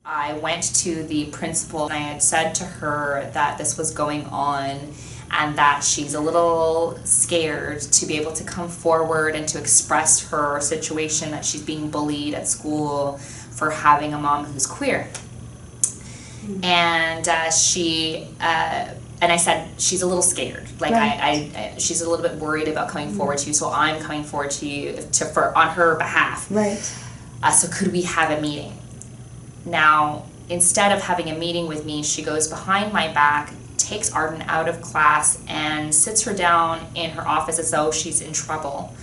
I went to the principal and I had said to her that this was going on and that she's a little scared to be able to come forward and to express her situation, that she's being bullied at school for having a mom who's queer. And and I said, she's a little scared. Like, right. She's a little bit worried about coming forward to you, so I'm coming forward to you on her behalf. Right. So could we have a meeting? Now, instead of having a meeting with me, she goes behind my back, takes Arden out of class, and sits her down in her office as though she's in trouble.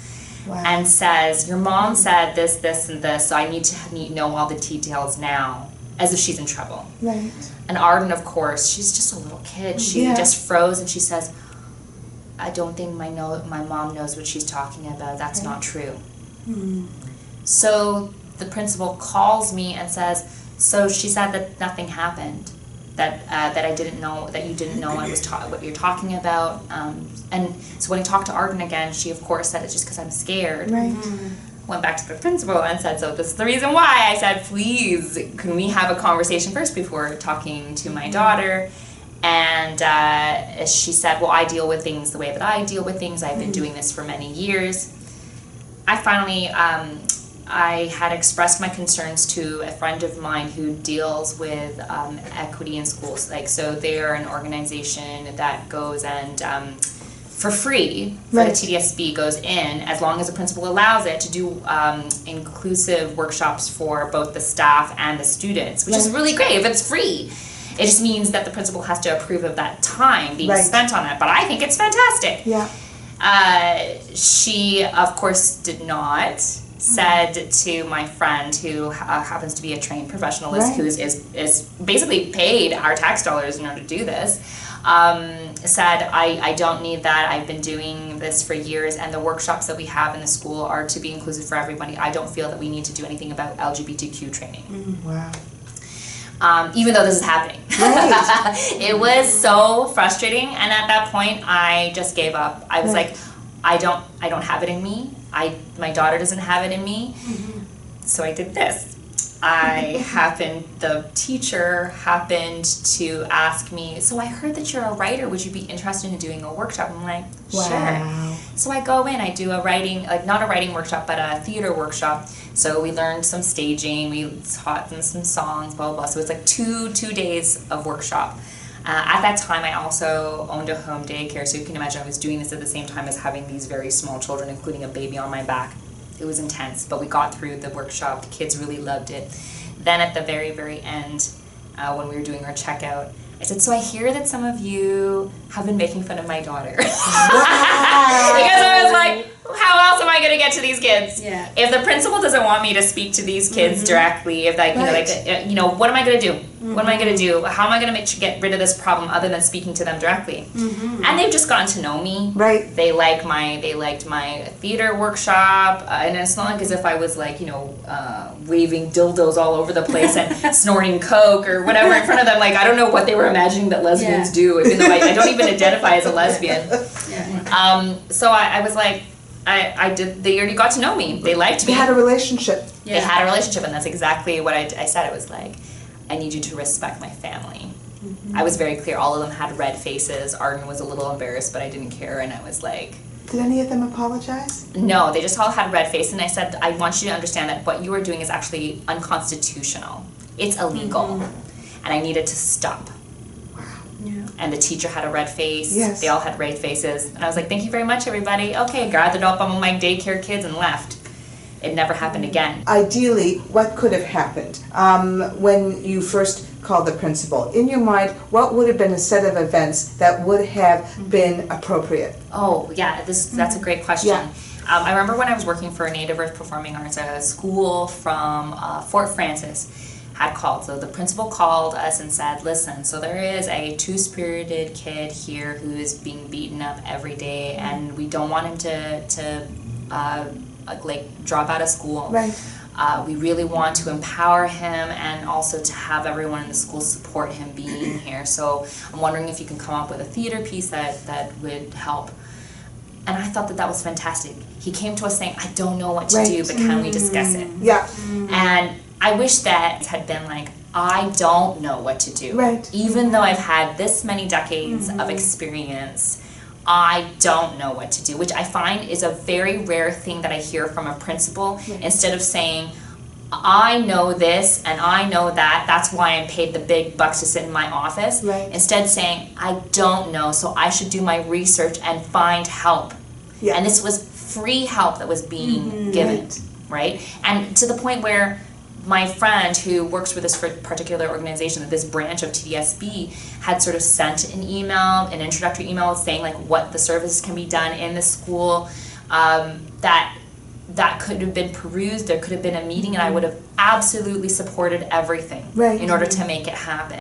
Wow. And says, your mom said this, this, and this, so I need to know all the details now, as if she's in trouble. Right. And Arden, of course, she's just a little kid. She just froze and she says, I don't think my mom knows what she's talking about. That's not true. Mm. So the principal calls me and says, so she said that nothing happened, that I didn't know, that you didn't know what you're talking about. And so when I talked to Arden again, she of course said it's just because I'm scared. Right. Went back to the principal and said, so this is the reason why. I said, please, can we have a conversation first before talking to my daughter? And she said, well, I deal with things the way that I deal with things. I've been doing this for many years. I finally, I had expressed my concerns to a friend of mine who deals with equity in schools. Like, so they're an organization that goes and for free, for the TDSB goes in, as long as the principal allows it, to do inclusive workshops for both the staff and the students, which is really great if it's free. It just means that the principal has to approve of that time being spent on it, but I think it's fantastic. Yeah. She, of course, did not. Said to my friend, who happens to be a trained professional, who is basically paid our tax dollars in order to do this, said, I don't need that. I've been doing this for years, and the workshops that we have in the school are to be inclusive for everybody. I don't feel that we need to do anything about LGBTQ training. Wow. Even though this is happening. Right. It was so frustrating, and at that point I just gave up. I was like, I don't have it in me. My daughter doesn't have it in me. So I did this. The teacher happened to ask me, so I heard that you're a writer, would you be interested in doing a workshop? I'm like, sure. So I go in, I do a writing, like not a writing workshop, but a theater workshop. So we learned some staging, we taught them some songs, blah, blah, blah. So it's like two days of workshop. At that time, I also owned a home daycare, so you can imagine I was doing this at the same time as having these very small children, including a baby on my back. It was intense, but we got through the workshop. The kids really loved it. Then at the very, very end, when we were doing our checkout, I said, so I hear that some of you have been making fun of my daughter. Because I was like, how else am I going to get to these kids? Yeah. If the principal doesn't want me to speak to these kids directly, if like, what am I going to do? What am I going to do? How am I going to get rid of this problem other than speaking to them directly? And they've just gotten to know me. Right. They liked my theater workshop, and it's not like as if I was like, waving dildos all over the place and snorting coke or whatever in front of them. Like, I don't know what they were imagining that lesbians do, even though I don't even identify as a lesbian. So I was like, they already got to know me. They liked me. They had a relationship. They had a relationship, and that's exactly what I said. It was like, I need you to respect my family. I was very clear. All of them had red faces. Arden was a little embarrassed, but I didn't care, and I was like... Did any of them apologize? No, they just all had red faces, and I said, I want you to understand that what you are doing is actually unconstitutional. It's illegal, and I needed to stop. Yeah. And the teacher had a red face. Yes. They all had red faces. And I was like, thank you very much, everybody. Okay, gathered up on my daycare kids and left. It never happened again. Ideally, what could have happened when you first called the principal? In your mind, what would have been a set of events that would have been appropriate? Oh, yeah, that's a great question. Yeah. I remember when I was working for Native Earth Performing Arts, a school from Fort Francis had called. So the principal called us and said, listen, so there is a two-spirited kid here who is being beaten up every day, and we don't want him to drop out of school. Right. We really want to empower him and also to have everyone in the school support him being here. So I'm wondering if you can come up with a theater piece that would help. And I thought that was fantastic. He came to us saying, I don't know what to do, but can we discuss it? Yeah. And I wish that had been like, I don't know what to do. Right. Even though I've had this many decades of experience, I don't know what to do, which I find is a very rare thing that I hear from a principal. Right. Instead of saying, I know this and I know that, that's why I'm paid the big bucks to sit in my office. Right. Instead saying, I don't know, so I should do my research and find help. Yeah. And this was free help that was being given, right? And to the point where my friend who works with this particular organization, this branch of TDSB, had sort of sent an email, an introductory email saying like what the services can be done in the school, that could have been perused, there could have been a meeting, and I would have absolutely supported everything Right. in order to make it happen.